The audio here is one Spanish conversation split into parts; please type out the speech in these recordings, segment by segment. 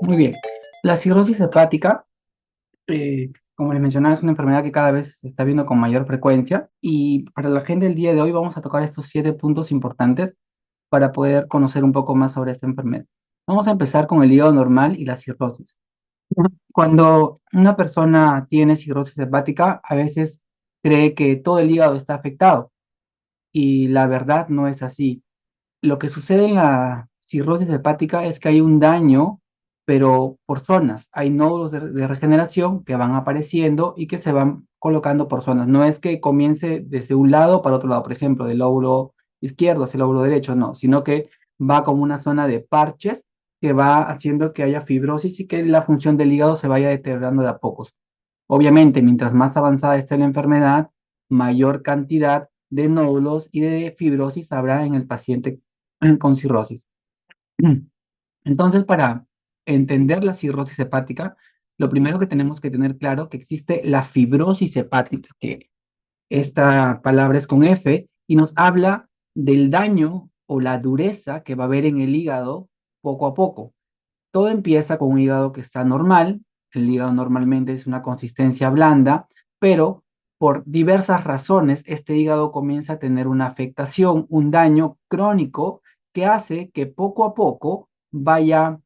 Muy bien. La cirrosis hepática, como les mencionaba, es una enfermedad que cada vez se está viendo con mayor frecuencia y para la gente del día de hoy vamos a tocar estos 7 puntos importantes para poder conocer un poco más sobre esta enfermedad. Vamos a empezar con el hígado normal y la cirrosis. Cuando una persona tiene cirrosis hepática, a veces cree que todo el hígado está afectado y la verdad no es así. Lo que sucede en la cirrosis hepática es que hay un daño, pero por zonas. Hay nódulos de regeneración que van apareciendo y que se van colocando por zonas. No es que comience desde un lado para otro lado, por ejemplo, del lóbulo izquierdo hacia el lóbulo derecho, no, sino que va como una zona de parches que va haciendo que haya fibrosis y que la función del hígado se vaya deteriorando de a pocos. Obviamente, mientras más avanzada esté la enfermedad, mayor cantidad de nódulos y de fibrosis habrá en el paciente con cirrosis. Entonces, para entender la cirrosis hepática, lo primero que tenemos que tener claro que existe la fibrosis hepática, que esta palabra es con F, y nos habla del daño o la dureza que va a haber en el hígado poco a poco. Todo empieza con un hígado que está normal. El hígado normalmente es una consistencia blanda, pero por diversas razones este hígado comienza a tener una afectación, un daño crónico que hace que poco a poco vaya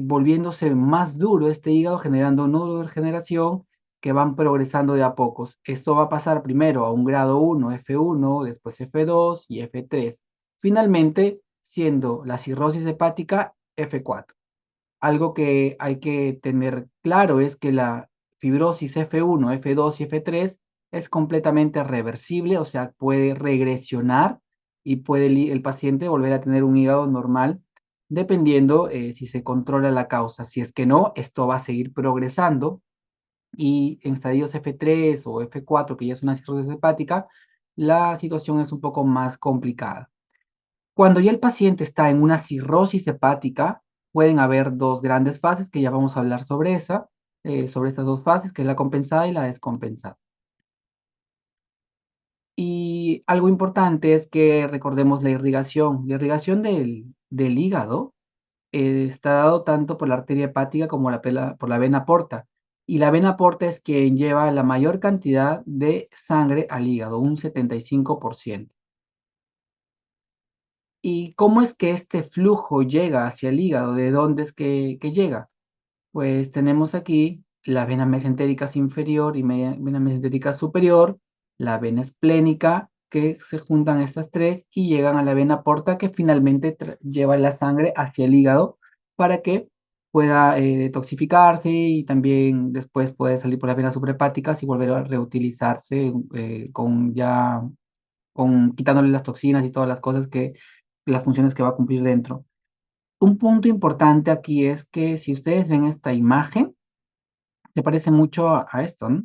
volviéndose más duro este hígado, generando nódulos de regeneración que van progresando de a pocos. Esto va a pasar primero a un grado 1, F1, después F2 y F3, finalmente siendo la cirrosis hepática F4. Algo que hay que tener claro es que la fibrosis F1, F2 y F3 es completamente reversible, o sea, puede regresionar y puede el paciente volver a tener un hígado normal, dependiendo si se controla la causa. Si es que no, esto va a seguir progresando y en estadios F3 o F4, que ya es una cirrosis hepática, la situación es un poco más complicada. Cuando ya el paciente está en una cirrosis hepática, pueden haber dos grandes fases, que ya vamos a hablar sobre estas dos fases, que es la compensada y la descompensada. Y algo importante es que recordemos la irrigación. La irrigación del hígado está dado tanto por la arteria hepática como por la vena porta. Y la vena porta es quien lleva la mayor cantidad de sangre al hígado, un 75%. ¿Y cómo es que este flujo llega hacia el hígado? ¿De dónde es que llega? Pues tenemos aquí la vena mesentérica inferior y vena mesentérica superior, la vena esplénica, que se juntan estas tres y llegan a la vena porta que finalmente lleva la sangre hacia el hígado para que pueda detoxificarse y también después puede salir por las venas suprahepáticas y volver a reutilizarse quitándole las toxinas y todas las cosas las funciones que va a cumplir dentro. Un punto importante aquí es que si ustedes ven esta imagen, se parece mucho a esto, ¿no?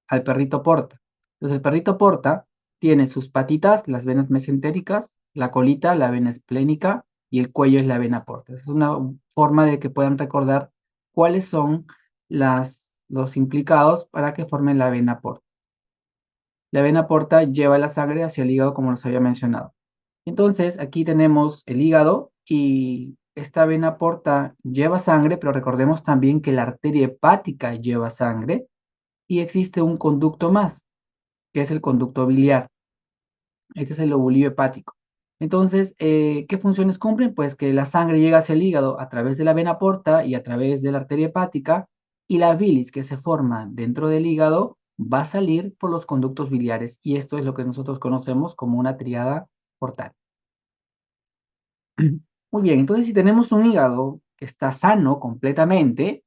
Al perrito porta. Entonces, el perrito porta tiene sus patitas, las venas mesentéricas, la colita, la vena esplénica, y el cuello es la vena porta. Es una forma de que puedan recordar cuáles son los implicados para que formen la vena porta. La vena porta lleva la sangre hacia el hígado, como les había mencionado. Entonces, aquí tenemos el hígado y esta vena porta lleva sangre, pero recordemos también que la arteria hepática lleva sangre y existe un conducto más, que es el conducto biliar. Este es el lobulillo hepático. Entonces, ¿qué funciones cumplen? Pues que la sangre llega hacia el hígado a través de la vena porta y a través de la arteria hepática, y la bilis que se forma dentro del hígado va a salir por los conductos biliares, y esto es lo que nosotros conocemos como una triada portal. Muy bien, entonces si tenemos un hígado que está sano completamente,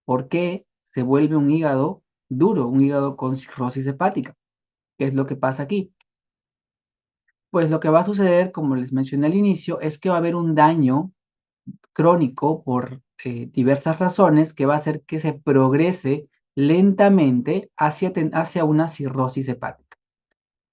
¿por qué se vuelve un hígado duro, un hígado con cirrosis hepática? ¿Qué es lo que pasa aquí? Pues lo que va a suceder, como les mencioné al inicio, es que va a haber un daño crónico por diversas razones que va a hacer que se progrese lentamente hacia una cirrosis hepática.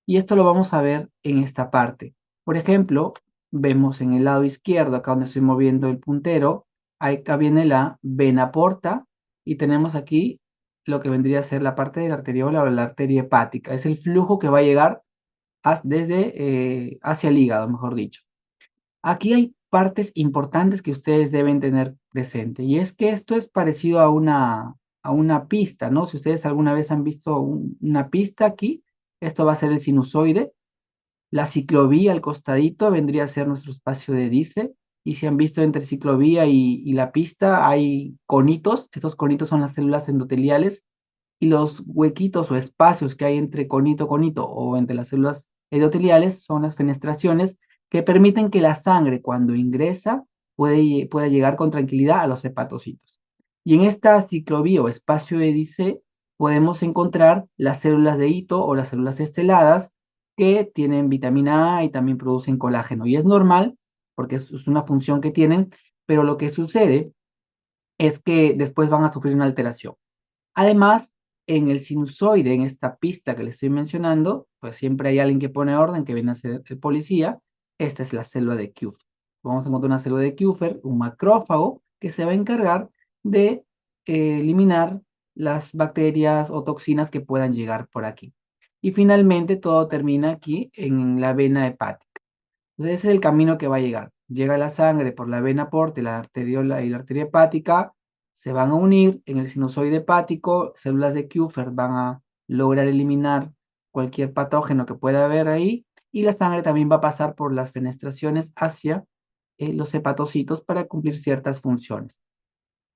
Y esto lo vamos a ver en esta parte. Por ejemplo, vemos en el lado izquierdo, acá donde estoy moviendo el puntero, acá viene la vena porta y tenemos aquí lo que vendría a ser la parte de la arteriola o la arteria hepática. Es el flujo que va a llegar hacia el hígado, mejor dicho. Aquí hay partes importantes que ustedes deben tener presente. Y es que esto es parecido a una pista, ¿no? Si ustedes alguna vez han visto una pista aquí, esto va a ser el sinusoide. La ciclovía al costadito vendría a ser nuestro espacio de dice. Y si han visto entre ciclovía y la pista, hay conitos. Estos conitos son las células endoteliales y los huequitos o espacios que hay entre conito o entre las células endoteliales son las fenestraciones que permiten que la sangre cuando ingresa pueda llegar con tranquilidad a los hepatocitos. Y en esta ciclovía o espacio Edice podemos encontrar las células de hito o las células esteladas que tienen vitamina A y también producen colágeno. Y es normal porque es una función que tienen, pero lo que sucede es que después van a sufrir una alteración. Además, en el sinusoide, en esta pista que le estoy mencionando, pues siempre hay alguien que pone orden, que viene a ser el policía. Esta es la célula de Kupffer. Vamos a encontrar una célula de Kupffer, un macrófago, que se va a encargar de eliminar las bacterias o toxinas que puedan llegar por aquí. Y finalmente todo termina aquí en la vena hepática. Entonces ese es el camino que va a llegar. Llega la sangre por la vena porta y la arteriola y la arteria hepática, se van a unir en el sinusoide hepático, células de Kupffer van a lograr eliminar cualquier patógeno que pueda haber ahí, y la sangre también va a pasar por las fenestraciones hacia los hepatocitos para cumplir ciertas funciones.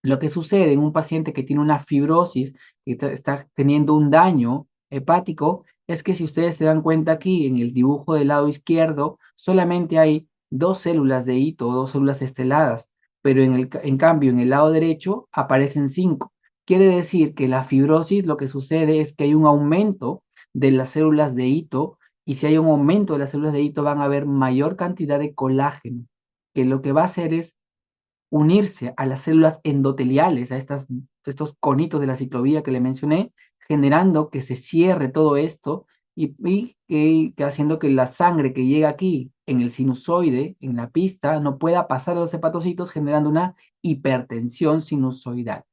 Lo que sucede en un paciente que tiene una fibrosis, que está teniendo un daño hepático, es que si ustedes se dan cuenta aquí en el dibujo del lado izquierdo, solamente hay dos células de hito o dos células esteladas, pero en cambio en el lado derecho aparecen cinco. Quiere decir que la fibrosis lo que sucede es que hay un aumento de las células de hito, y si hay un aumento de las células de hito van a haber mayor cantidad de colágeno, que lo que va a hacer es unirse a las células endoteliales, a estos conitos de la ciclovía que le mencioné, generando que se cierre todo esto y haciendo que la sangre que llega aquí en el sinusoide, en la pista, no pueda pasar a los hepatocitos, generando una hipertensión sinusoidal.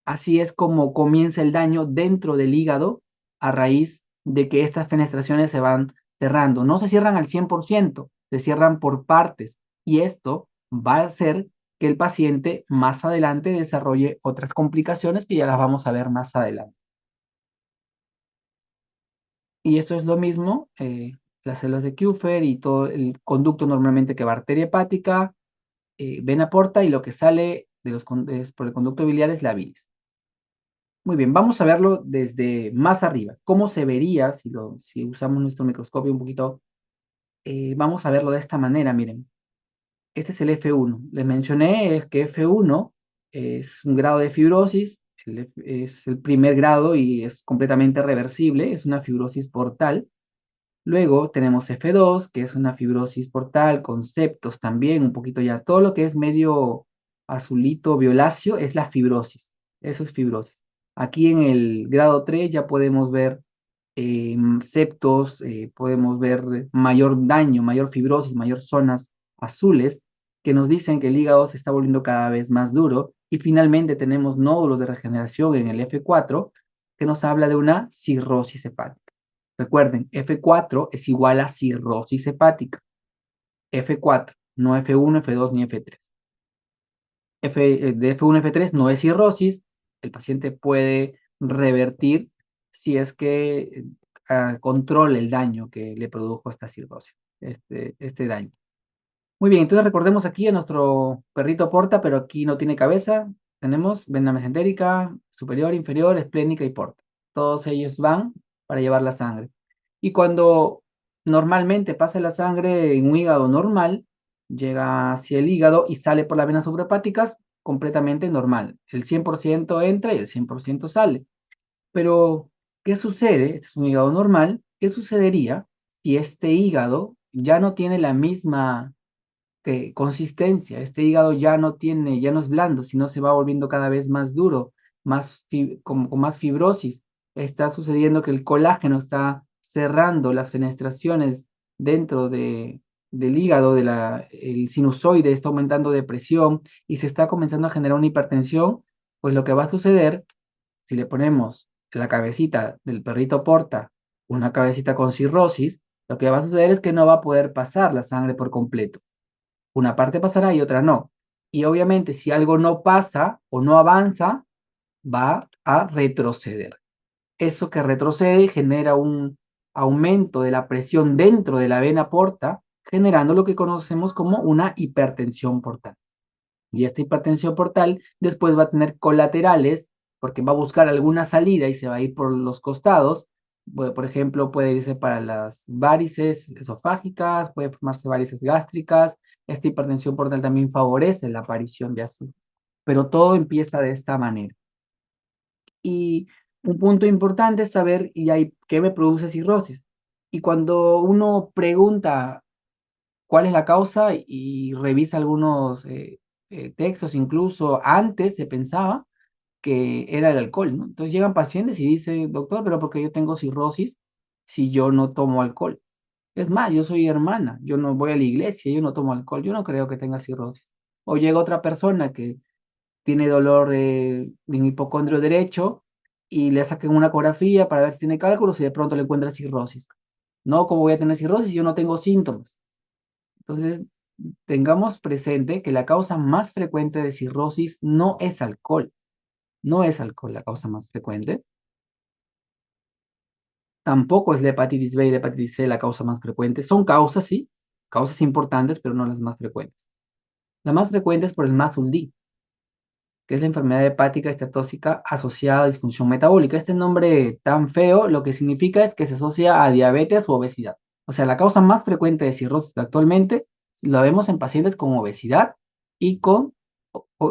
Así es como comienza el daño dentro del hígado a raíz de que estas fenestraciones se van cerrando. No se cierran al 100%, se cierran por partes, y esto va a hacer que el paciente más adelante desarrolle otras complicaciones que ya las vamos a ver más adelante. Y esto es lo mismo, las células de Kupffer y todo el conducto normalmente que va a arteria hepática, vena porta, y lo que sale por el conducto biliar es la bilis. Muy bien, vamos a verlo desde más arriba. ¿Cómo se vería si usamos nuestro microscopio un poquito? Vamos a verlo de esta manera, miren. Este es el F1. Les mencioné que F1 es un grado de fibrosis, es el primer grado y es completamente reversible, es una fibrosis portal. Luego tenemos F2, que es una fibrosis portal con septos también, un poquito ya. Todo lo que es medio azulito violáceo es la fibrosis. Eso es fibrosis. Aquí en el grado 3 ya podemos ver septos, podemos ver mayor daño, mayor fibrosis, mayor zonas azules que nos dicen que el hígado se está volviendo cada vez más duro. Y finalmente tenemos nódulos de regeneración en el F4 que nos habla de una cirrosis hepática. Recuerden, F4 es igual a cirrosis hepática. F4, no F1, F2 ni F3. De F1 a F3 no es cirrosis, el paciente puede revertir si es que controla el daño que le produjo esta cirrosis, este daño. Muy bien, entonces recordemos aquí a nuestro perrito porta, pero aquí no tiene cabeza. Tenemos vena mesentérica, superior, inferior, esplénica y porta. Todos ellos van para llevar la sangre. Y cuando normalmente pasa la sangre en un hígado normal, llega hacia el hígado y sale por las venas suprahepáticas completamente normal. El 100% entra y el 100% sale. Pero, ¿qué sucede? Este es un hígado normal. ¿Qué sucedería si este hígado ya no tiene la misma consistencia? Este hígado ya no es blando, sino se va volviendo cada vez más duro, con más fibrosis. Está sucediendo que el colágeno está cerrando las fenestraciones dentro del hígado, el sinusoide está aumentando de presión y se está comenzando a generar una hipertensión. Pues lo que va a suceder, si le ponemos la cabecita del perrito porta, una cabecita con cirrosis, lo que va a suceder es que no va a poder pasar la sangre por completo. Una parte pasará y otra no. Y obviamente si algo no pasa o no avanza, va a retroceder. Eso que retrocede genera un aumento de la presión dentro de la vena porta, generando lo que conocemos como una hipertensión portal. Y esta hipertensión portal después va a tener colaterales porque va a buscar alguna salida y se va a ir por los costados. Por ejemplo, puede irse para las varices esofágicas, puede formarse varices gástricas. Esta hipertensión portal también favorece la aparición de así. Pero todo empieza de esta manera. Y un punto importante es saber y hay, qué me produce cirrosis. Y cuando uno pregunta cuál es la causa y revisa algunos textos, incluso antes se pensaba que era el alcohol, ¿no? Entonces llegan pacientes y dicen, doctor, pero ¿por qué yo tengo cirrosis si yo no tomo alcohol? Es más, yo soy hermana, yo no voy a la iglesia, yo no tomo alcohol, yo no creo que tenga cirrosis. O llega otra persona que tiene dolor en hipocondrio derecho y le sacan una ecografía para ver si tiene cálculos y de pronto le encuentran cirrosis. No, ¿cómo voy a tener cirrosis si yo no tengo síntomas? Entonces, tengamos presente que la causa más frecuente de cirrosis no es alcohol, no es alcohol la causa más frecuente, tampoco es la hepatitis B y la hepatitis C la causa más frecuente, son causas, sí, causas importantes, pero no las más frecuentes. La más frecuente es por el MASLD, que es la enfermedad hepática esteatóxica asociada a disfunción metabólica. Este nombre tan feo lo que significa es que se asocia a diabetes u obesidad. O sea, la causa más frecuente de cirrosis actualmente la vemos en pacientes con obesidad y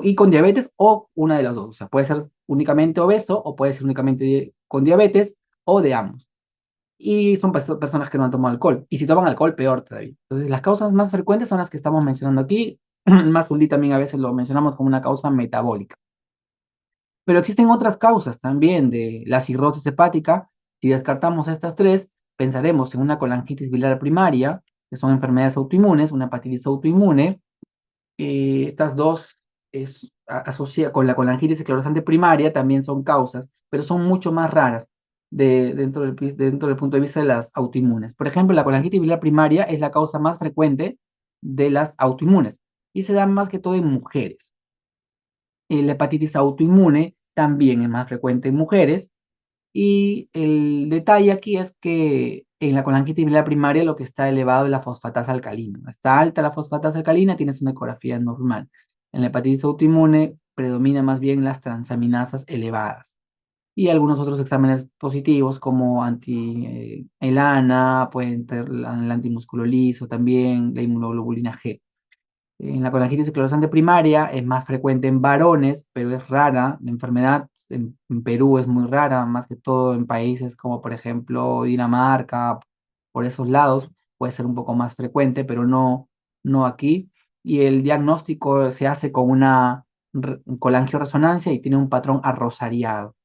y con diabetes o una de las dos. O sea, puede ser únicamente obeso o puede ser únicamente con diabetes o de ambos. Y son personas que no han tomado alcohol. Y si toman alcohol, peor todavía. Entonces, las causas más frecuentes son las que estamos mencionando aquí. Más también a veces lo mencionamos como una causa metabólica. Pero existen otras causas también de la cirrosis hepática. Si descartamos estas tres, pensaremos en una colangitis biliar primaria, que son enfermedades autoinmunes, una hepatitis autoinmune. Estas dos con la colangitis esclerosante primaria también son causas, pero son mucho más raras dentro del punto de vista de las autoinmunes. Por ejemplo, la colangitis biliar primaria es la causa más frecuente de las autoinmunes y se da más que todo en mujeres. La hepatitis autoinmune también es más frecuente en mujeres. Y el detalle aquí es que en la colangitis biliar primaria lo que está elevado es la fosfatasa alcalina. Está alta la fosfatasa alcalina, tienes una ecografía normal. En la hepatitis autoinmune predomina más bien las transaminasas elevadas. Y algunos otros exámenes positivos como anti-elana, pueden ser el antimusculo liso también, la inmunoglobulina G. En la colangitis esclerosante primaria es más frecuente en varones, pero es rara. La enfermedad en Perú es muy rara, más que todo en países como por ejemplo Dinamarca, por esos lados puede ser un poco más frecuente, pero no aquí. Y el diagnóstico se hace con una colangioresonancia y tiene un patrón arrosariado.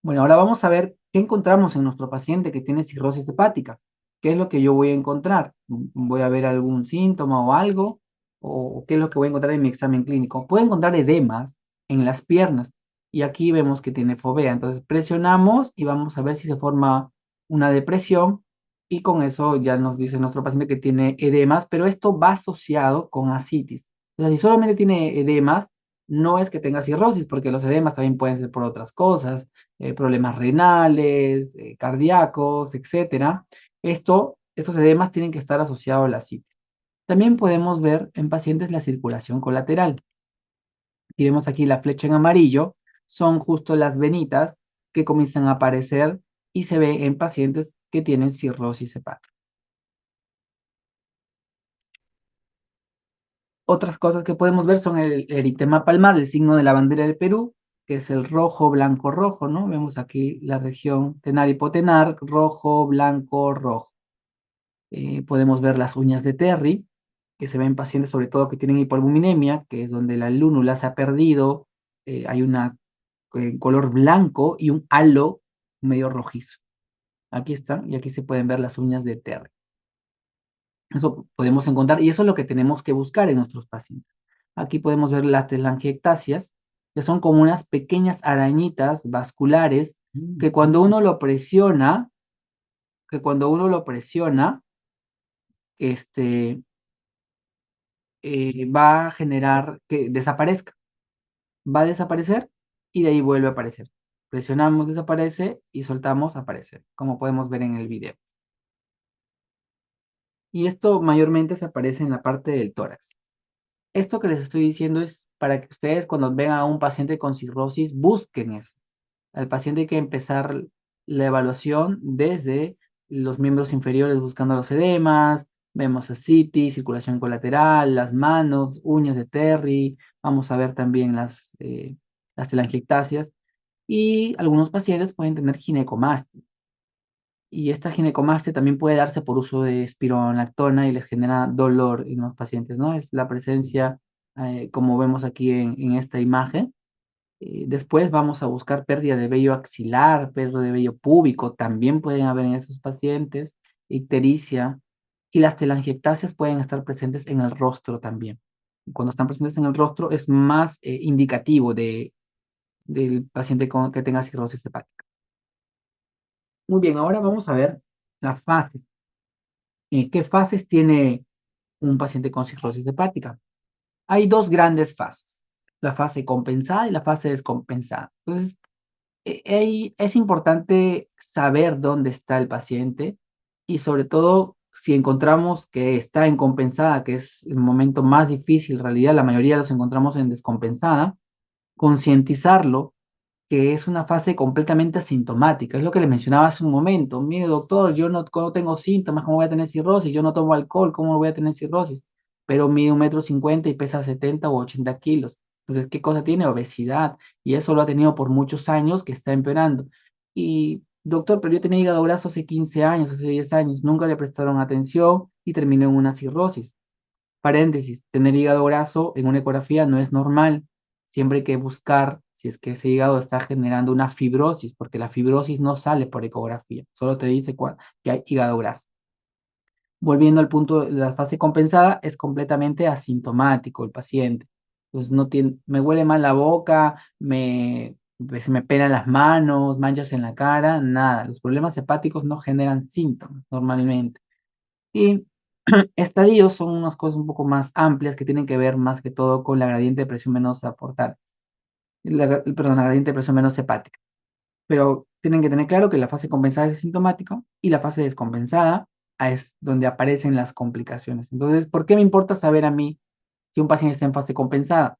Bueno, ahora vamos a ver qué encontramos en nuestro paciente que tiene cirrosis hepática. ¿Qué es lo que yo voy a encontrar? ¿Voy a ver algún síntoma o algo? ¿O qué es lo que voy a encontrar en mi examen clínico? Puedo encontrar edemas en las piernas y aquí vemos que tiene fovea. Entonces presionamos y vamos a ver si se forma una depresión y con eso ya nos dice nuestro paciente que tiene edemas, pero esto va asociado con ascitis. O sea, si solamente tiene edemas, no es que tenga cirrosis, porque los edemas también pueden ser por otras cosas, problemas renales, cardíacos, etcétera. Estos edemas tienen que estar asociados a la citis. También podemos ver en pacientes la circulación colateral. Y vemos aquí la flecha en amarillo, son justo las venitas que comienzan a aparecer y se ve en pacientes que tienen cirrosis hepática. Otras cosas que podemos ver son el eritema palmar, el signo de la bandera del Perú, que es el rojo, blanco, rojo, ¿no? Vemos aquí la región tenar hipotenar, rojo, blanco, rojo. Podemos ver las uñas de Terry, que se ven en pacientes sobre todo que tienen hipoalbuminemia, que es donde la lúnula se ha perdido, hay una color blanco y un halo medio rojizo. Aquí están, y aquí se pueden ver las uñas de Terry. Eso podemos encontrar, y eso es lo que tenemos que buscar en nuestros pacientes. Aquí podemos ver las telangiectasias, que son como unas pequeñas arañitas vasculares que cuando uno lo presiona, que cuando uno lo presiona, este, va a generar que desaparezca. Va a desaparecer y de ahí vuelve a aparecer. Presionamos, desaparece y soltamos, aparece, como podemos ver en el video. Y esto mayormente se aparece en la parte del tórax. Esto que les estoy diciendo es para que ustedes cuando vean a un paciente con cirrosis busquen eso. Al paciente hay que empezar la evaluación desde los miembros inferiores buscando los edemas, vemos ascitis, circulación colateral, las manos, uñas de Terry, vamos a ver también las telangiectasias y algunos pacientes pueden tener ginecomastia. Y esta ginecomastia también puede darse por uso de espironolactona y les genera dolor en los pacientes, ¿no? Es la presencia, como vemos aquí en esta imagen. Después vamos a buscar pérdida de vello axilar, pérdida de vello púbico, también pueden haber en esos pacientes, ictericia, y las telangiectasias pueden estar presentes en el rostro también. Y cuando están presentes en el rostro es más indicativo del paciente que tenga cirrosis hepática. Muy bien, ahora vamos a ver las fases. ¿Qué fases tiene un paciente con cirrosis hepática? Hay dos grandes fases, la fase compensada y la fase descompensada. Entonces, es importante saber dónde está el paciente y sobre todo si encontramos que está en compensada, que es el momento más difícil, en realidad la mayoría los encontramos en descompensada, concientizarlo que es una fase completamente asintomática. Es lo que le mencionaba hace un momento. Mire, doctor, yo no tengo síntomas, ¿cómo voy a tener cirrosis? Yo no tomo alcohol, ¿cómo voy a tener cirrosis? Pero mide 1,50 m y pesa 70 o 80 kilos. Entonces, ¿qué cosa tiene? Obesidad. Y eso lo ha tenido por muchos años que está empeorando. Y, doctor, pero yo tenía hígado graso hace 15 años, hace 10 años, nunca le prestaron atención y terminó en una cirrosis. Paréntesis, tener hígado graso en una ecografía no es normal. Siempre hay que buscar si es que ese hígado está generando una fibrosis, porque la fibrosis no sale por ecografía, solo te dice que hay hígado graso. Volviendo al punto, la fase compensada es completamente asintomático el paciente. Entonces no tiene, me huele mal la boca, se me pelan las manos, manchas en la cara, nada. Los problemas hepáticos no generan síntomas normalmente. Y estadios son unas cosas un poco más amplias que tienen que ver más que todo con la gradiente de presión venosa portal, perdón, la gradiente de presión venosa hepática. Pero tienen que tener claro que la fase compensada es asintomática y la fase descompensada es donde aparecen las complicaciones. Entonces, ¿por qué me importa saber a mí si un paciente está en fase compensada?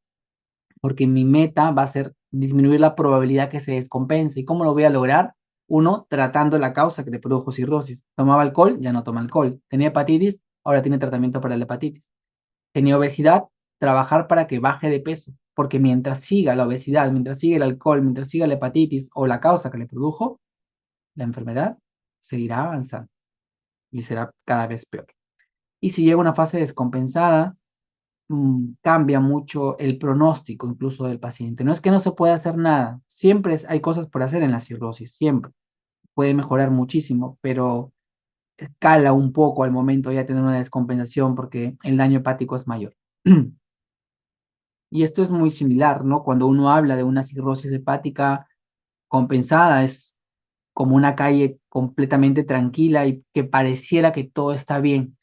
Porque mi meta va a ser disminuir la probabilidad que se descompense. ¿Y cómo lo voy a lograr? Uno, tratando la causa que le produjo cirrosis. Tomaba alcohol, ya no toma alcohol. Tenía hepatitis, ahora tiene tratamiento para la hepatitis. Tenía obesidad, trabajar para que baje de peso. Porque mientras siga la obesidad, mientras siga el alcohol, mientras siga la hepatitis o la causa que le produjo, la enfermedad seguirá avanzando y será cada vez peor. Y si llega una fase descompensada, cambia mucho el pronóstico incluso del paciente. No es que no se pueda hacer nada, siempre hay cosas por hacer en la cirrosis, siempre. Puede mejorar muchísimo, pero cala un poco al momento ya de tener una descompensación porque el daño hepático es mayor. Y esto es muy similar, ¿no? Cuando uno habla de una cirrosis hepática compensada, es como una calle completamente tranquila y que pareciera que todo está bien,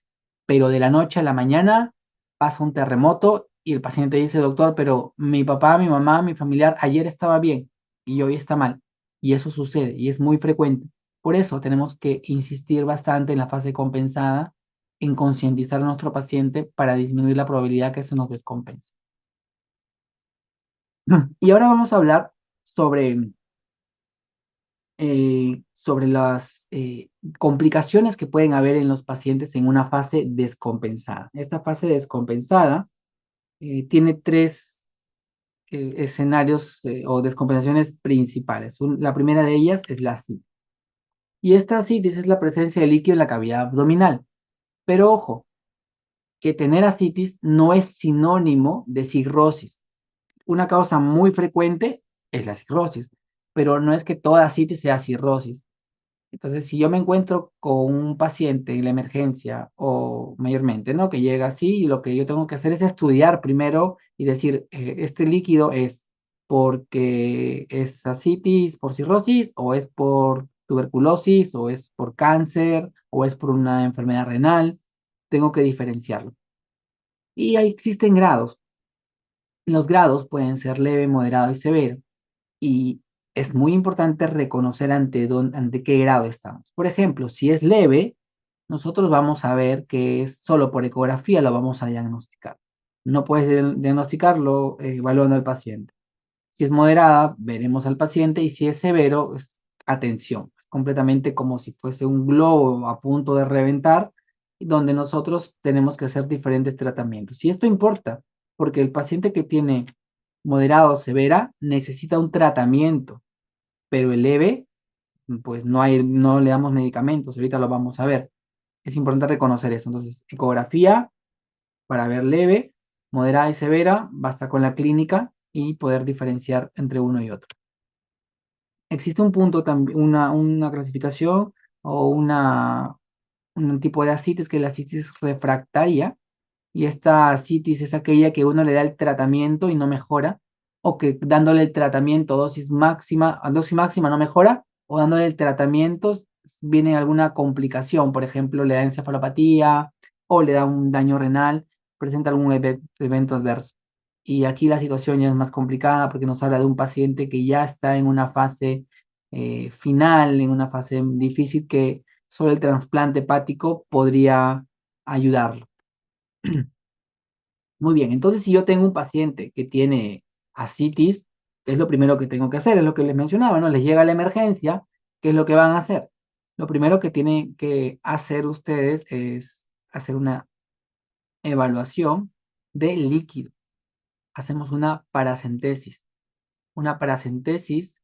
pero de la noche a la mañana pasa un terremoto y el paciente dice, doctor, pero mi papá, mi mamá, mi familiar ayer estaba bien y hoy está mal. Y eso sucede y es muy frecuente. Por eso tenemos que insistir bastante en la fase compensada, en concientizar a nuestro paciente para disminuir la probabilidad que se nos descompense. Y ahora vamos a hablar sobre sobre las complicaciones que pueden haber en los pacientes en una fase descompensada. Esta fase descompensada tiene tres escenarios o descompensaciones principales. La primera de ellas es la citis. Y esta citis es la presencia de líquido en la cavidad abdominal. Pero ojo, que tener ascitis no es sinónimo de cirrosis. Una causa muy frecuente es la cirrosis, pero no es que toda ascitis sea cirrosis. Entonces, si yo me encuentro con un paciente en la emergencia o mayormente, ¿no? Que llega así y lo que yo tengo que hacer es estudiar primero y decir, este líquido es porque es ascitis por cirrosis o es por tuberculosis o es por cáncer o es por una enfermedad renal. Tengo que diferenciarlo. Y ahí existen grados. Los grados pueden ser leve, moderado y severo. Y es muy importante reconocer ante qué grado estamos. Por ejemplo, si es leve, nosotros vamos a ver que es solo por ecografía lo vamos a diagnosticar. No puedes diagnosticarlo evaluando al paciente. Si es moderada, veremos al paciente y si es severo, atención, es completamente como si fuese un globo a punto de reventar, donde nosotros tenemos que hacer diferentes tratamientos. Y esto importa, porque el paciente que tiene moderado o severa necesita un tratamiento, pero el leve, pues no le damos medicamentos, ahorita lo vamos a ver. Es importante reconocer eso. Entonces, ecografía para ver leve, moderada y severa, basta con la clínica y poder diferenciar entre uno y otro. Existe un punto también, una clasificación o un tipo de ascitis que es la ascitis refractaria, y esta ascitis es aquella que uno le da el tratamiento y no mejora, o que dándole el tratamiento a dosis máxima no mejora, o dándole el tratamiento viene alguna complicación, por ejemplo, le da encefalopatía o le da un daño renal, presenta algún evento adverso. Y aquí la situación ya es más complicada porque nos habla de un paciente que ya está en una fase final, en una fase difícil que solo el trasplante hepático podría ayudarlo. Muy bien, entonces si yo tengo un paciente que tiene ascitis, ¿qué es lo primero que tengo que hacer? Es lo que les mencionaba, ¿no? Les llega la emergencia, ¿qué es lo que van a hacer? Lo primero que tienen que hacer ustedes es hacer una evaluación del líquido. Hacemos una paracentesis. Una paracentesis,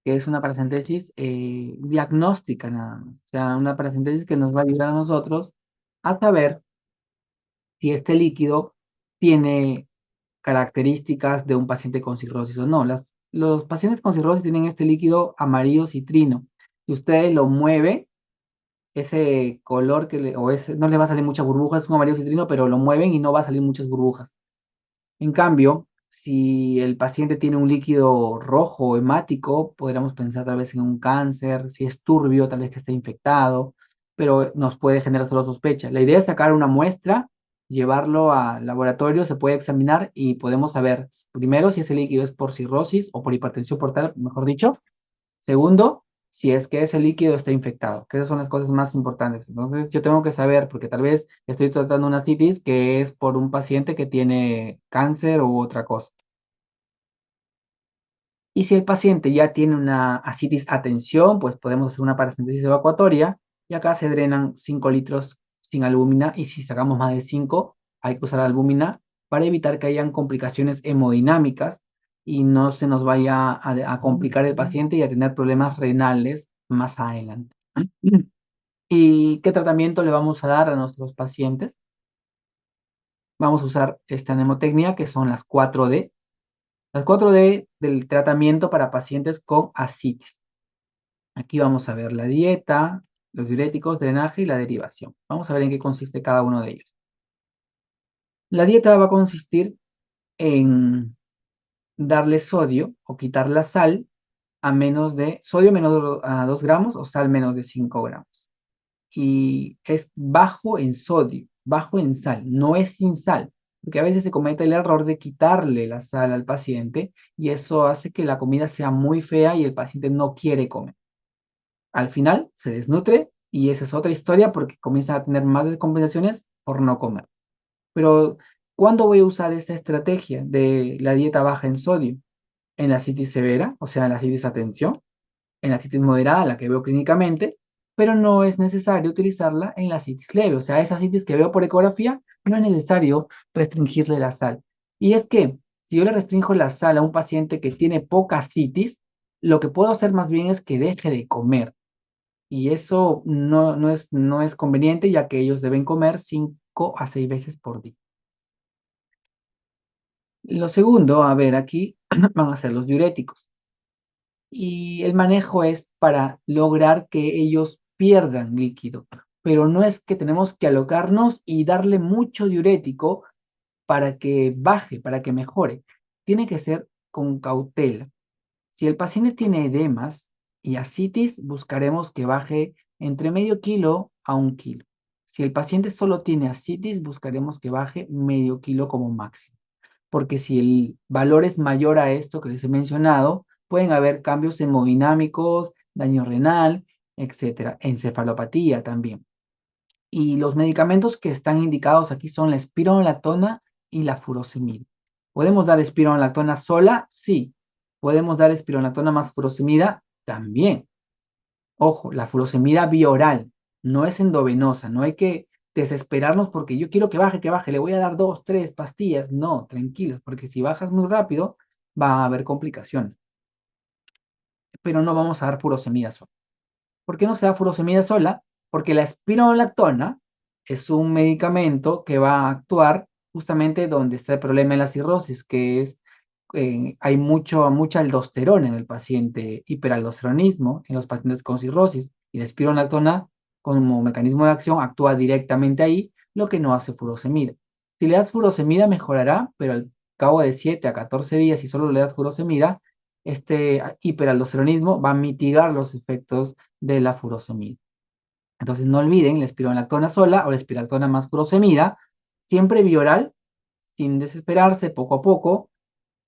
que es una paracentesis diagnóstica nada más. O sea, una paracentesis que nos va a ayudar a nosotros a saber si este líquido tiene características de un paciente con cirrosis o no. Los pacientes con cirrosis tienen este líquido amarillo citrino. Si usted lo mueve, ese color no le va a salir mucha burbuja, es un amarillo citrino, pero lo mueven y no va a salir muchas burbujas. En cambio, si el paciente tiene un líquido rojo hemático, podríamos pensar tal vez en un cáncer, si es turbio, tal vez que esté infectado, pero nos puede generar solo sospecha. La idea es sacar una muestra, llevarlo al laboratorio, se puede examinar y podemos saber primero si ese líquido es por cirrosis o por hipertensión portal, mejor dicho. Segundo, si es que ese líquido está infectado, que esas son las cosas más importantes. Entonces, yo tengo que saber, porque tal vez estoy tratando una citis que es por un paciente que tiene cáncer u otra cosa. Y si el paciente ya tiene una ascitis a tensión, pues podemos hacer una paracentesis evacuatoria y acá se drenan 5 litros sin albúmina y si sacamos más de 5, hay que usar albúmina para evitar que hayan complicaciones hemodinámicas y no se nos vaya a complicar el paciente y a tener problemas renales más adelante. ¿Y qué tratamiento le vamos a dar a nuestros pacientes? Vamos a usar esta mnemotecnia que son las 4D. Las 4D del tratamiento para pacientes con ascitis. Aquí vamos a ver la dieta, los diuréticos, drenaje y la derivación. Vamos a ver en qué consiste cada uno de ellos. La dieta va a consistir en darle sodio o quitar la sal a menos de sodio menos a 2 gramos o sal menos de 5 gramos. Y es bajo en sodio, bajo en sal, no es sin sal, porque a veces se comete el error de quitarle la sal al paciente y eso hace que la comida sea muy fea y el paciente no quiere comer. Al final se desnutre y esa es otra historia porque comienza a tener más descompensaciones por no comer. Pero, ¿cuándo voy a usar esta estrategia de la dieta baja en sodio? En la citis severa, o sea, en la citis a tensión, en la citis moderada, la que veo clínicamente, pero no es necesario utilizarla en la citis leve, o sea, esa citis que veo por ecografía, no es necesario restringirle la sal. Y es que si yo le restringo la sal a un paciente que tiene poca citis, lo que puedo hacer más bien es que deje de comer. Y eso no es conveniente, ya que ellos deben comer 5 a 6 veces por día. Lo segundo, a ver, aquí van a ser los diuréticos. Y el manejo es para lograr que ellos pierdan líquido. Pero no es que tenemos que alocarnos y darle mucho diurético para que baje, para que mejore. Tiene que ser con cautela. Si el paciente tiene edemas y ascitis, buscaremos que baje entre medio kilo a 1 kilo. Si el paciente solo tiene ascitis, buscaremos que baje medio kilo como máximo, porque si el valor es mayor a esto que les he mencionado, pueden haber cambios hemodinámicos, daño renal, etcétera, encefalopatía también. Y los medicamentos que están indicados aquí son la espironolactona y la furosemida. ¿Podemos dar espironolactona sola? Sí. ¿Podemos dar espironolactona más furosemida? También. Ojo, la furosemida bioral, no es endovenosa, no hay que desesperarnos porque yo quiero que baje, le voy a dar 2, 3 pastillas. No, tranquilos, porque si bajas muy rápido va a haber complicaciones. Pero no vamos a dar furosemida sola. ¿Por qué no se da furosemida sola? Porque la espironolactona es un medicamento que va a actuar justamente donde está el problema en la cirrosis, que es hay mucha aldosterona en el paciente, hiperaldosteronismo en los pacientes con cirrosis, y la espironolactona como mecanismo de acción actúa directamente ahí, lo que no hace furosemida. Si le das furosemida mejorará, pero al cabo de 7 a 14 días, si solo le das furosemida, este hiperaldosteronismo va a mitigar los efectos de la furosemida. Entonces no olviden la espironolactona sola o la espironolactona más furosemida, siempre bioral, sin desesperarse, poco a poco.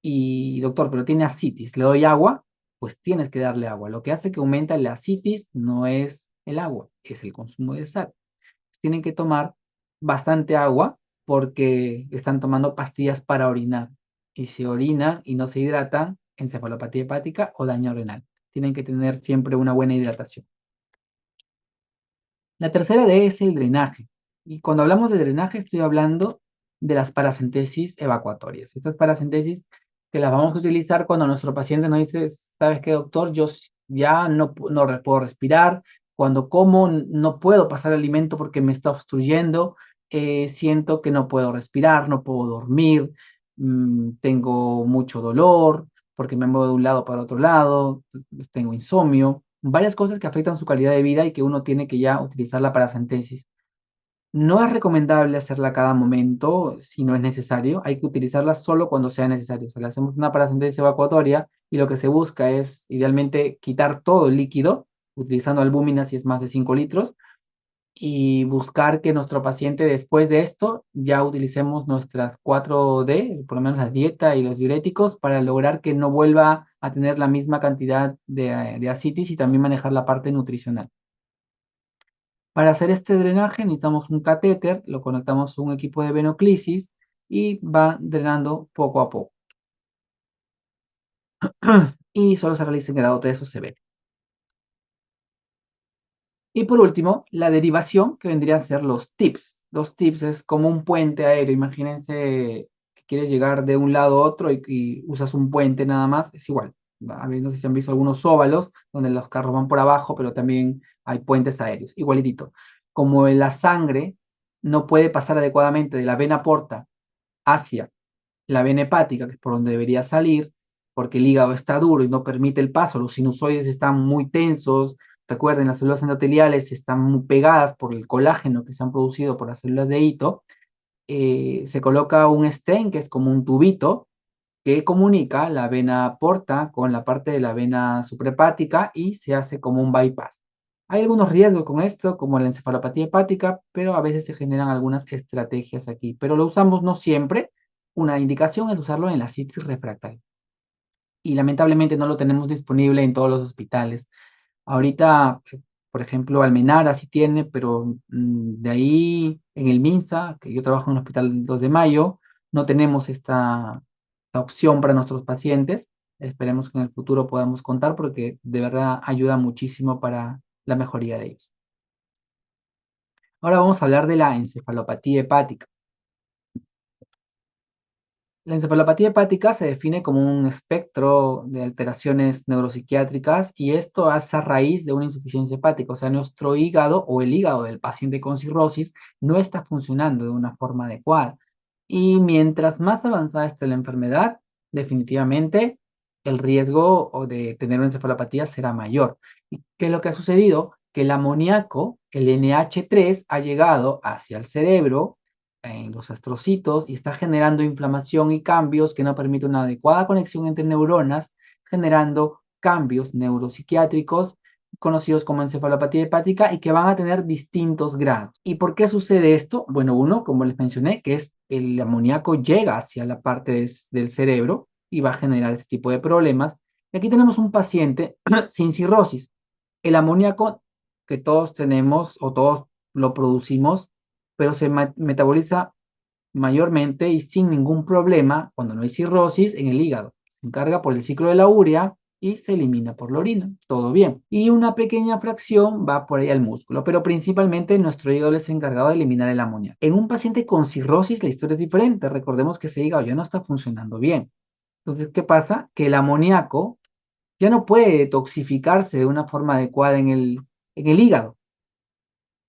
Y doctor, pero tiene ascitis, ¿le doy agua? Pues tienes que darle agua. Lo que hace que aumente la ascitis no es el agua, es el consumo de sal. Tienen que tomar bastante agua porque están tomando pastillas para orinar. Y si orinan y no se hidratan, encefalopatía hepática o daño renal. Tienen que tener siempre una buena hidratación. La tercera D es el drenaje. Y cuando hablamos de drenaje, estoy hablando de las paracentesis evacuatorias. Estas paracentesis que las vamos a utilizar cuando nuestro paciente nos dice, ¿sabes qué, doctor? Yo ya no puedo respirar. Cuando como, no puedo pasar alimento porque me está obstruyendo. Siento que no puedo respirar, no puedo dormir. Tengo mucho dolor porque me muevo de un lado para otro lado. Tengo insomnio, varias cosas que afectan su calidad de vida y que uno tiene que ya utilizar la paracentesis. No es recomendable hacerla a cada momento si no es necesario, hay que utilizarla solo cuando sea necesario. O sea, le hacemos una paracentesis evacuatoria y lo que se busca es idealmente quitar todo el líquido, utilizando albúmina si es más de 5 litros, y buscar que nuestro paciente después de esto ya utilicemos nuestras 4D, por lo menos la dieta y los diuréticos, para lograr que no vuelva a tener la misma cantidad de ascitis y también manejar la parte nutricional. Para hacer este drenaje necesitamos un catéter, lo conectamos a un equipo de venoclisis y va drenando poco a poco. Y solo se realiza en grado 3 o severo. Y por último, la derivación, que vendrían a ser los tips. Los tips es como un puente aéreo. Imagínense que quieres llegar de un lado a otro y usas un puente nada más. Es igual. A ver, no sé si han visto algunos óvalos donde los carros van por abajo, pero también hay puentes aéreos. Igualitito. Como la sangre no puede pasar adecuadamente de la vena porta hacia la vena hepática, que es por donde debería salir, porque el hígado está duro y no permite el paso, los sinusoides están muy tensos. Recuerden, las células endoteliales están muy pegadas por el colágeno que se han producido por las células de hito. Se coloca un stent, que es como un tubito, que comunica la vena porta con la parte de la vena suprahepática y se hace como un bypass. Hay algunos riesgos con esto, como la encefalopatía hepática, pero a veces se generan algunas estrategias aquí. Pero lo usamos no siempre. Una indicación es usarlo en la citis refractaria. Y lamentablemente no lo tenemos disponible en todos los hospitales. Ahorita, por ejemplo, Almenara sí tiene, pero de ahí en el MINSA, que yo trabajo en el Hospital 2 de Mayo, no tenemos esta opción para nuestros pacientes. Esperemos que en el futuro podamos contar porque de verdad ayuda muchísimo para la mejoría de ellos. Ahora vamos a hablar de la encefalopatía hepática. La encefalopatía hepática se define como un espectro de alteraciones neuropsiquiátricas y esto hace a raíz de una insuficiencia hepática, o sea, nuestro hígado o el hígado del paciente con cirrosis no está funcionando de una forma adecuada. Y mientras más avanzada esté la enfermedad, definitivamente el riesgo de tener una encefalopatía será mayor. ¿Y qué es lo que ha sucedido? Que el amoníaco, el NH3, ha llegado hacia el cerebro en los astrocitos y está generando inflamación y cambios que no permiten una adecuada conexión entre neuronas, generando cambios neuropsiquiátricos conocidos como encefalopatía hepática y que van a tener distintos grados. ¿Y por qué sucede esto? Bueno, uno, como les mencioné, que es el amoníaco llega hacia la parte del cerebro y va a generar este tipo de problemas. Y aquí tenemos un paciente sin cirrosis. El amoníaco que todos tenemos o todos lo producimos, pero se metaboliza mayormente y sin ningún problema cuando no hay cirrosis en el hígado. Se encarga por el ciclo de la urea y se elimina por la orina. Todo bien. Y una pequeña fracción va por ahí al músculo, pero principalmente nuestro hígado es encargado de eliminar el amoníaco. En un paciente con cirrosis la historia es diferente. Recordemos que ese hígado ya no está funcionando bien. Entonces, ¿qué pasa? Que el amoníaco ya no puede detoxificarse de una forma adecuada en el hígado.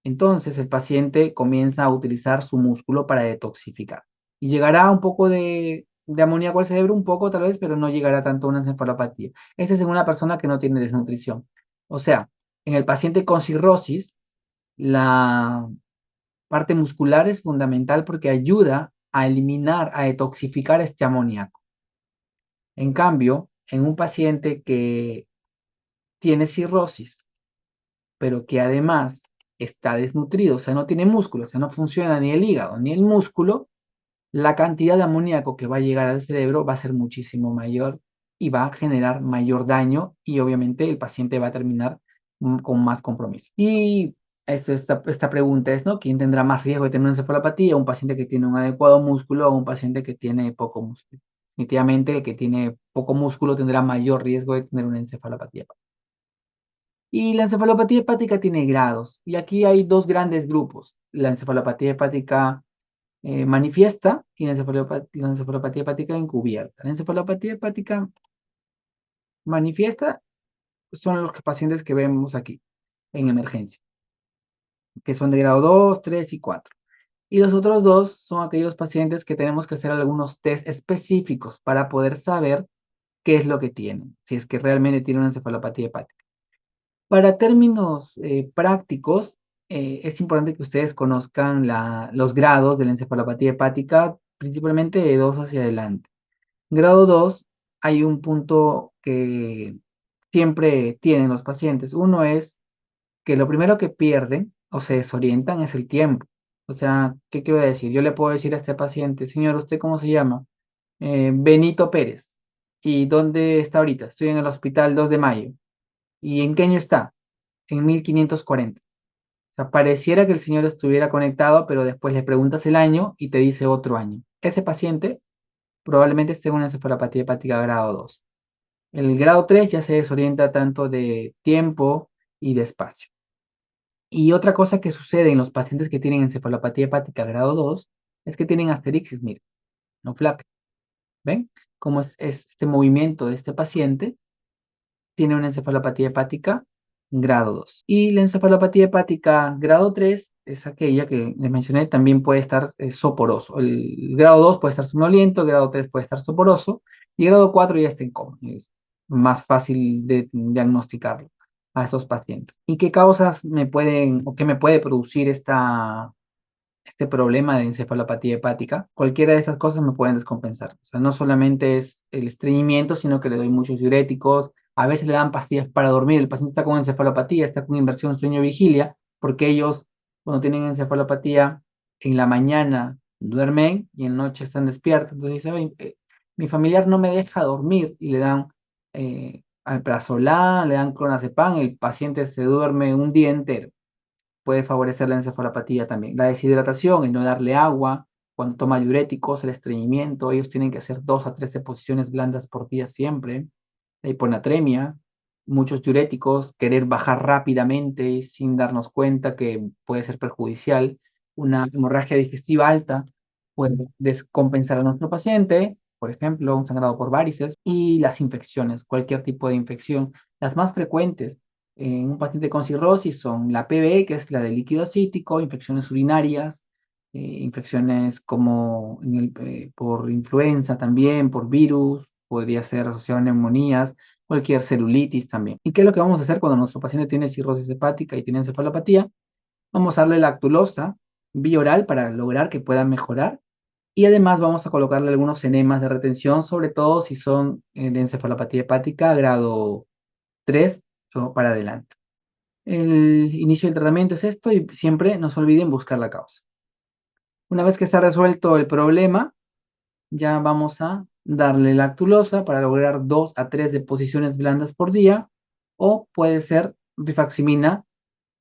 Entonces el paciente comienza a utilizar su músculo para detoxificar. Y llegará un poco de amoníaco al cerebro, un poco tal vez, pero no llegará tanto a una encefalopatía. Esta es en una persona que no tiene desnutrición. O sea, en el paciente con cirrosis, la parte muscular es fundamental porque ayuda a eliminar, a detoxificar este amoníaco. En cambio, en un paciente que tiene cirrosis, pero que además está desnutrido, o sea, no tiene músculo, o sea, no funciona ni el hígado ni el músculo, la cantidad de amoníaco que va a llegar al cerebro va a ser muchísimo mayor y va a generar mayor daño y obviamente el paciente va a terminar con más compromiso. Y esta pregunta es, ¿no? ¿Quién tendrá más riesgo de tener una encefalopatía? ¿Un paciente que tiene un adecuado músculo o un paciente que tiene poco músculo? Definitivamente el que tiene poco músculo tendrá mayor riesgo de tener una encefalopatía. Y la encefalopatía hepática tiene grados, y aquí hay dos grandes grupos, la encefalopatía hepática manifiesta y la encefalopatía hepática encubierta. La encefalopatía hepática manifiesta son los pacientes que vemos aquí en emergencia, que son de grado 2, 3 y 4. Y los otros dos son aquellos pacientes que tenemos que hacer algunos test específicos para poder saber qué es lo que tienen, si es que realmente tienen una encefalopatía hepática. Para términos prácticos, es importante que ustedes conozcan los grados de la encefalopatía hepática, principalmente de 2 hacia adelante. Grado 2, hay un punto que siempre tienen los pacientes. Uno es que lo primero que pierden o se desorientan es el tiempo. O sea, ¿qué quiero decir? Yo le puedo decir a este paciente, señor, ¿usted cómo se llama? Benito Pérez. ¿Y dónde está ahorita? Estoy en el hospital 2 de mayo. ¿Y en qué año está? En 1540. O sea, pareciera que el señor estuviera conectado, pero después le preguntas el año y te dice otro año. Ese paciente probablemente esté en una encefalopatía hepática grado 2. El grado 3 ya se desorienta tanto de tiempo y de espacio. Y otra cosa que sucede en los pacientes que tienen encefalopatía hepática grado 2 es que tienen asterixis, miren, no flap. ¿Ven? Como es este movimiento de este paciente tiene una encefalopatía hepática grado 2. Y la encefalopatía hepática grado 3 es aquella que les mencioné, también puede estar soporoso. El grado 2 puede estar somnoliento, el grado 3 puede estar soporoso, y el grado 4 ya está en coma. Es más fácil de diagnosticarlo a esos pacientes. ¿Y qué causas me pueden o qué me puede producir este problema de encefalopatía hepática? Cualquiera de esas cosas me pueden descompensar. O sea, no solamente es el estreñimiento, sino que le doy muchos diuréticos, a veces le dan pastillas para dormir, el paciente está con encefalopatía, está con inversión sueño-vigilia, porque ellos cuando tienen encefalopatía en la mañana duermen y en noche están despiertos. Entonces dice, "Oye, mi familiar no me deja dormir", y le dan alprazolam, le dan clonazepam, el paciente se duerme un día entero. Puede favorecer la encefalopatía también. La deshidratación, el no darle agua, cuando toma diuréticos, el estreñimiento, ellos tienen que hacer 2 a 3 deposiciones blandas por día siempre. La hiponatremia, muchos diuréticos, querer bajar rápidamente sin darnos cuenta que puede ser perjudicial. Una hemorragia digestiva alta puede descompensar a nuestro paciente, por ejemplo, un sangrado por varices, y las infecciones, cualquier tipo de infección. Las más frecuentes en un paciente con cirrosis son la PBE, que es la de líquido acítico, infecciones urinarias, infecciones como por influenza también, por virus, podría ser asociado a neumonías, cualquier celulitis también. ¿Y qué es lo que vamos a hacer cuando nuestro paciente tiene cirrosis hepática y tiene encefalopatía? Vamos a darle lactulosa vía oral para lograr que pueda mejorar y además vamos a colocarle algunos enemas de retención, sobre todo si son de encefalopatía hepática grado 3 o para adelante. El inicio del tratamiento es esto y siempre no se olviden buscar la causa. Una vez que está resuelto el problema, ya vamos a darle lactulosa para lograr 2 a 3 deposiciones blandas por día, o puede ser rifaximina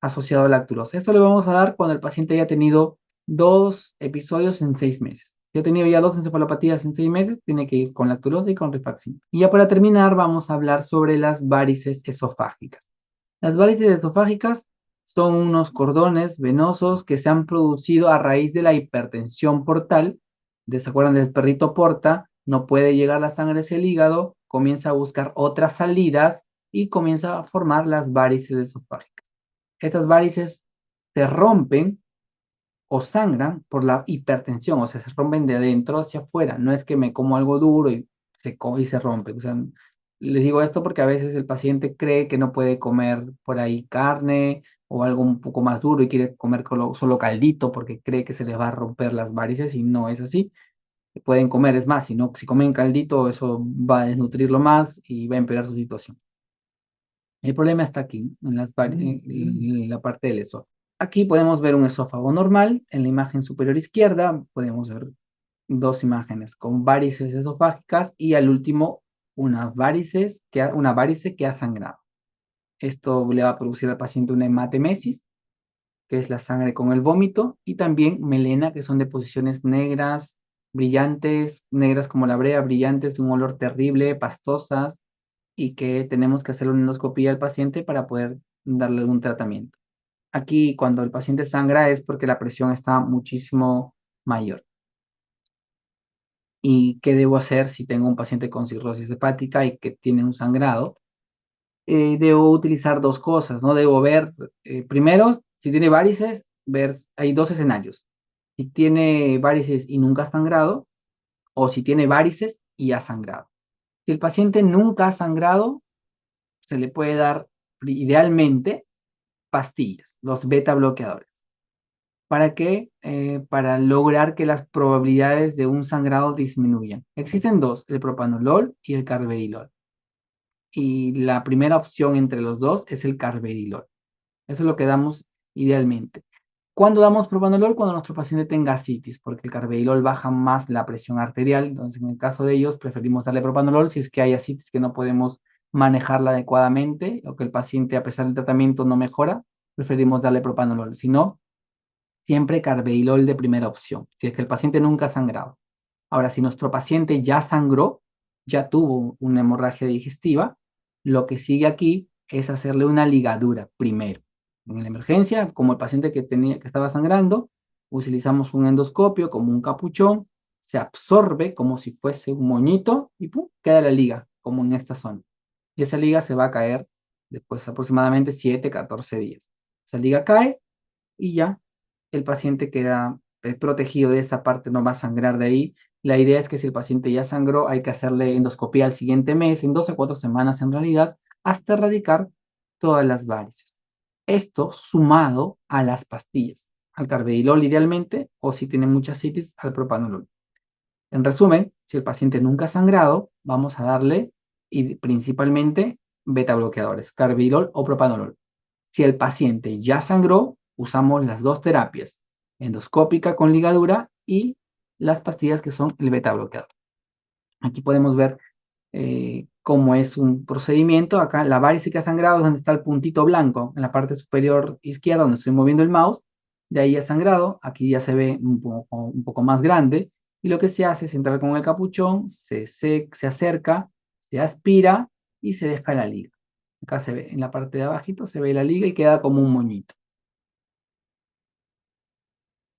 asociado a lactulosa. Esto le vamos a dar cuando el paciente haya tenido 2 episodios en 6 meses. Si ha tenido ya 2 encefalopatías en 6 meses, tiene que ir con lactulosa y con rifaximina. Y ya para terminar, vamos a hablar sobre las varices esofágicas. Las varices esofágicas son unos cordones venosos que se han producido a raíz de la hipertensión portal. ¿Se acuerdan del perrito porta? No puede llegar la sangre hacia el hígado, comienza a buscar otras salidas y comienza a formar las varices esofágicas. Estas varices se rompen o sangran por la hipertensión, o sea, se rompen de adentro hacia afuera. No es que me como algo duro y se rompe. O sea, les digo esto porque a veces el paciente cree que no puede comer por ahí carne o algo un poco más duro y quiere comer solo caldito porque cree que se les va a romper las varices y no es así. Pueden comer, es más, si comen caldito, eso va a desnutrirlo más y va a empeorar su situación. El problema está aquí, en la parte del esófago. Aquí podemos ver un esófago normal. En la imagen superior izquierda podemos ver dos imágenes con varices esofágicas y al último una varice que ha sangrado. Esto le va a producir al paciente una hematemesis, que es la sangre con el vómito, y también melena, que son deposiciones negras, brillantes, negras como la brea, brillantes, de un olor terrible, pastosas, y que tenemos que hacer una endoscopía al paciente para poder darle un tratamiento. Aquí, cuando el paciente sangra, es porque la presión está muchísimo mayor. ¿Y qué debo hacer si tengo un paciente con cirrosis hepática y que tiene un sangrado? Debo utilizar dos cosas, ¿no? Debo ver, primero, si tiene varices, hay dos escenarios. Si tiene varices y nunca ha sangrado, o si tiene varices y ha sangrado. Si el paciente nunca ha sangrado, se le puede dar idealmente pastillas, los beta bloqueadores. ¿Para qué? Para lograr que las probabilidades de un sangrado disminuyan. Existen dos, el propanolol y el carvedilol. Y la primera opción entre los dos es el carvedilol. Eso es lo que damos idealmente. ¿Cuándo damos propanolol? Cuando nuestro paciente tenga ascitis, porque el carvedilol baja más la presión arterial. Entonces, en el caso de ellos, preferimos darle propanolol si es que hay ascitis que no podemos manejarla adecuadamente o que el paciente, a pesar del tratamiento, no mejora. Preferimos darle propanolol. Si no, siempre carvedilol de primera opción, si es que el paciente nunca ha sangrado. Ahora, si nuestro paciente ya sangró, ya tuvo una hemorragia digestiva, lo que sigue aquí es hacerle una ligadura primero. En la emergencia, como el paciente que estaba sangrando, utilizamos un endoscopio como un capuchón, se absorbe como si fuese un moñito y ¡pum! Queda la liga, como en esta zona. Y esa liga se va a caer después de aproximadamente 7, 14 días. Esa liga cae y ya el paciente queda protegido de esa parte, no va a sangrar de ahí. La idea es que si el paciente ya sangró, hay que hacerle endoscopía al siguiente mes, en 2 a 4 semanas en realidad, hasta erradicar todas las varices. Esto sumado a las pastillas, al carvedilol idealmente, o si tiene mucha citis, al propanolol. En resumen, si el paciente nunca ha sangrado, vamos a darle y principalmente beta bloqueadores, carvedilol o propanolol. Si el paciente ya sangró, usamos las dos terapias, endoscópica con ligadura y las pastillas que son el beta bloqueador. Aquí podemos ver cómo es un procedimiento. Acá la varice que ha sangrado es donde está el puntito blanco, en la parte superior izquierda, donde estoy moviendo el mouse. De ahí ha sangrado. Aquí ya se ve un poco más grande. Y lo que se hace es entrar con el capuchón, se acerca, se aspira y se deja la liga. Acá se ve, en la parte de abajito se ve la liga y queda como un moñito.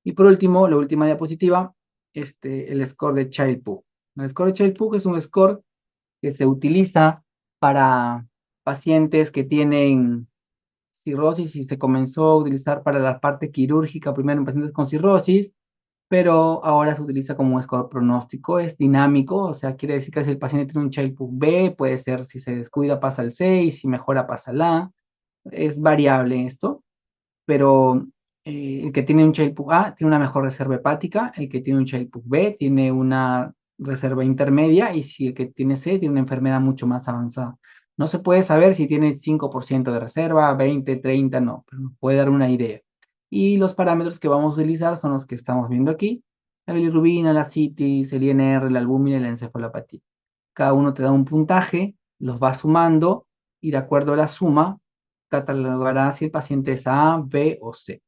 Y por último, la última diapositiva, el score de Child-Pugh. El score de Child-Pugh es un score que se utiliza para pacientes que tienen cirrosis y se comenzó a utilizar para la parte quirúrgica primero en pacientes con cirrosis, pero ahora se utiliza como un score pronóstico, es dinámico, o sea, quiere decir que si el paciente tiene un Child-Pugh B, puede ser si se descuida pasa al 6, si mejora pasa al A, es variable esto, pero el que tiene un Child-Pugh A tiene una mejor reserva hepática, el que tiene un Child-Pugh B tiene una reserva intermedia y si el que tiene C tiene una enfermedad mucho más avanzada. No se puede saber si tiene 5% de reserva, 20, 30, no, pero nos puede dar una idea. Y los parámetros que vamos a utilizar son los que estamos viendo aquí: la bilirrubina, la citis, el INR, la albúmina y la encefalopatía. Cada uno te da un puntaje, los va sumando y de acuerdo a la suma catalogará si el paciente es A, B o C.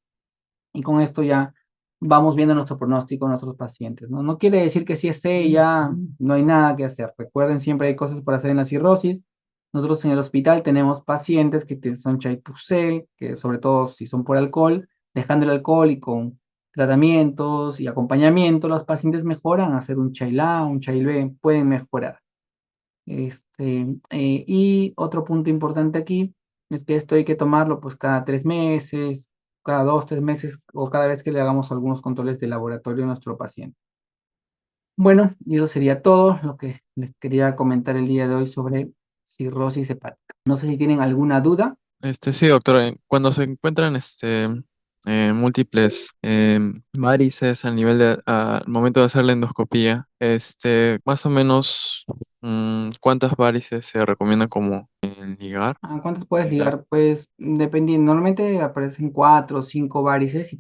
Y con esto ya vamos viendo nuestro pronóstico en nuestros pacientes, ¿no? No quiere decir que si es C ya no hay nada que hacer. Recuerden, siempre hay cosas por hacer en la cirrosis. Nosotros en el hospital tenemos pacientes que son C, que sobre todo si son por alcohol, dejando el alcohol y con tratamientos y acompañamiento, los pacientes mejoran a hacer un A, un B, pueden mejorar. Y otro punto importante aquí es que esto hay que tomarlo pues cada 3 meses, cada 2, 3 meses o cada vez que le hagamos algunos controles de laboratorio a nuestro paciente. Bueno, y eso sería todo lo que les quería comentar el día de hoy sobre cirrosis hepática. No sé si tienen alguna duda. Sí, doctor, cuando se encuentran múltiples varices al momento de hacer la endoscopía, más o menos, ¿cuántas varices se recomienda como ligar? ¿Cuántas puedes ligar? Pues dependiendo, normalmente aparecen 4 o 5 varices y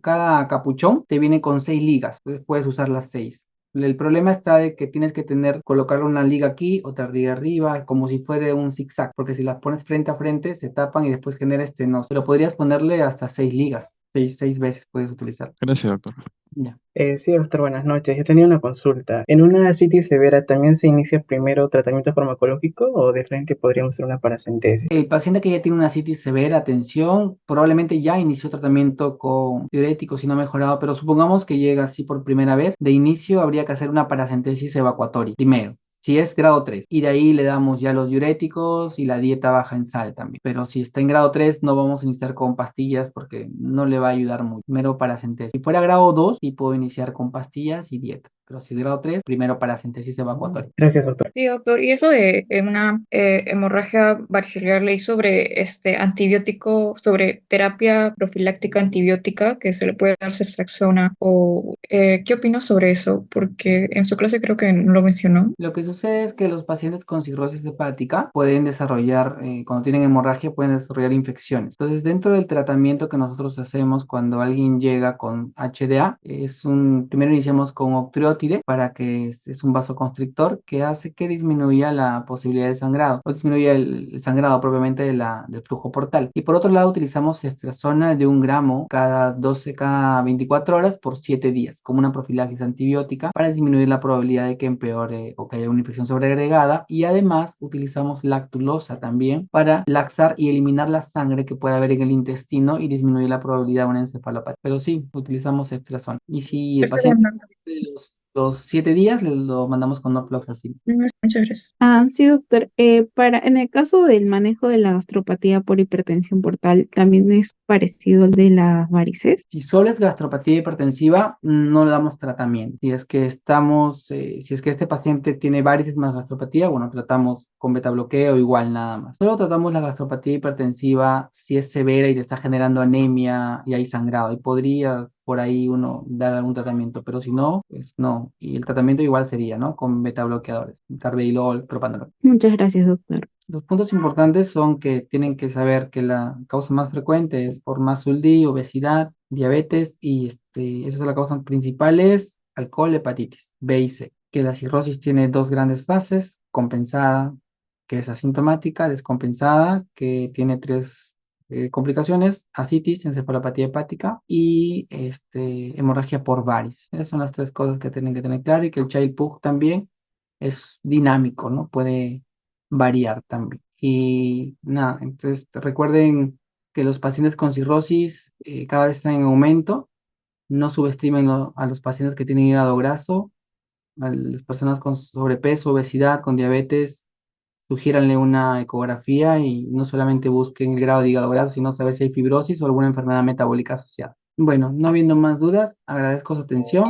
cada capuchón te viene con 6 ligas, entonces puedes usar las 6. El problema está de que tienes que colocar una liga aquí, otra liga arriba, como si fuera un zigzag, porque si las pones frente a frente se tapan y después genera este no. Pero podrías ponerle hasta 6 ligas, seis veces puedes utilizar. Gracias, doctor. Ya. Sí, doctor, buenas noches. Yo tenía una consulta. ¿En una citis severa también se inicia primero tratamiento farmacológico o de frente podríamos hacer una paracentesis? El paciente que ya tiene una citis severa, atención, probablemente ya inició tratamiento con diuréticos y no ha mejorado, pero supongamos que llega así por primera vez. De inicio habría que hacer una paracentesis evacuatoria primero, si es grado 3, y de ahí le damos ya los diuréticos y la dieta baja en sal también. Pero si está en grado 3 no vamos a iniciar con pastillas porque no le va a ayudar mucho. Primero paracentesis. Si fuera grado 2 sí puedo iniciar con pastillas y dieta. Pero si es grado 3 primero paracentesis evacuatoria. Gracias, doctor. Sí, doctor. Y eso de una hemorragia variceliar, leí sobre este antibiótico, sobre terapia profiláctica antibiótica que se le puede dar ceftriaxona. O ¿qué opinas sobre eso? Porque en su clase creo que no lo mencionó. Lo que sucede es que los pacientes con cirrosis hepática pueden desarrollar, cuando tienen hemorragia, pueden desarrollar infecciones. Entonces, dentro del tratamiento que nosotros hacemos cuando alguien llega con HDA, primero iniciamos con octreotide para que es un vasoconstrictor que hace que disminuya la posibilidad de sangrado o disminuya el sangrado propiamente del flujo portal. Y por otro lado, utilizamos ceftriaxona de 1 gramo cada 24 horas por 7 días, como una profilaxis antibiótica para disminuir la probabilidad de que empeore o que haya una infección sobreagregada. Y además utilizamos lactulosa también para laxar y eliminar la sangre que puede haber en el intestino y disminuir la probabilidad de una encefalopatía. Pero sí, utilizamos ceftriaxona. Y si el Está bien, paciente doctor. los 7 días, lo mandamos con norfloxacin. Muchas gracias. Sí, doctor. En el caso del manejo de la gastropatía por hipertensión portal, ¿también es parecido al de las varices? Si solo es gastropatía hipertensiva, no le damos tratamiento. Si es que este paciente tiene varices más gastropatía, bueno, tratamos con beta bloqueo igual nada más. Solo tratamos la gastropatía hipertensiva si es severa y te está generando anemia y hay sangrado. Y podría por ahí uno dar algún tratamiento, pero si no, pues no. Y el tratamiento igual sería, ¿no? Con beta bloqueadores, carvedilol, propanolol. Muchas gracias, doctor. Los puntos importantes son que tienen que saber que la causa más frecuente es por MASLD, obesidad, diabetes y esas son las causas principales: alcohol, hepatitis B y C. Que la cirrosis tiene dos grandes fases: compensada, que es asintomática; descompensada, que tiene tres complicaciones: ascitis, encefalopatía hepática y hemorragia por varices. Esas son las tres cosas que tienen que tener claro, y que el Child-Pugh también es dinámico, ¿no? Puede variar también. Y nada, entonces recuerden que los pacientes con cirrosis cada vez están en aumento. No subestimen a los pacientes que tienen hígado graso, a las personas con sobrepeso, obesidad, con diabetes. Sugiéranle una ecografía y no solamente busquen el grado de hígado graso, sino saber si hay fibrosis o alguna enfermedad metabólica asociada. Bueno, no habiendo más dudas, agradezco su atención.